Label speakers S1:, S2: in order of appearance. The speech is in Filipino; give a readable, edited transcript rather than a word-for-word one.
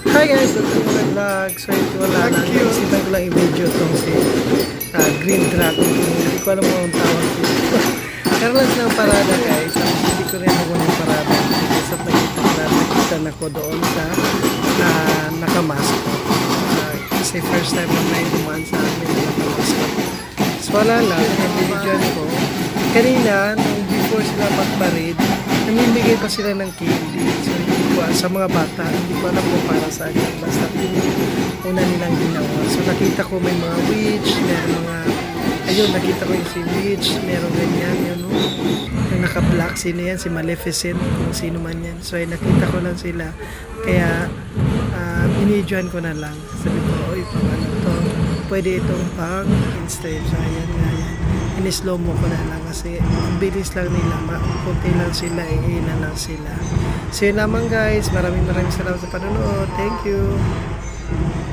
S1: Hi guys, welcome to my vlog. So ito wala lang. Isipan ko lang i-video itong si Green Dragon. Hindi ko alam mo ang tawag dito. Pero lang silang parada guys. Hindi ko rin ako ng parada. Kasi nakita na ko doon sa nakamask ko. Kasi first time na may dumaan sa amin nakamask ko. So wala lang. Nabibigyan ko. Kanina, nung before sila mag-parade, namimigay pa sila ng candy. So, sa mga bata, hindi ko alam kung para sa akin. Basta una nilang ginawa. So, nakita ko may mga witch, meron mga, ayun, nakita ko yung si witch, meron ganyan, yun, no? Yung naka-black, sino yan? Si Maleficent, kung sino man yan. So, ay, nakita ko lang sila. Kaya, binidyoan ko na lang. Sabi ko, oy, pang ano to? Pwede itong pang Instagram. So, ayan nga yan. In-slow mo ko na lang kasi ang bilis lang nila, kunti lang sila, iina lang sila. So yun naman guys, maraming salamat sa panonood. Thank you.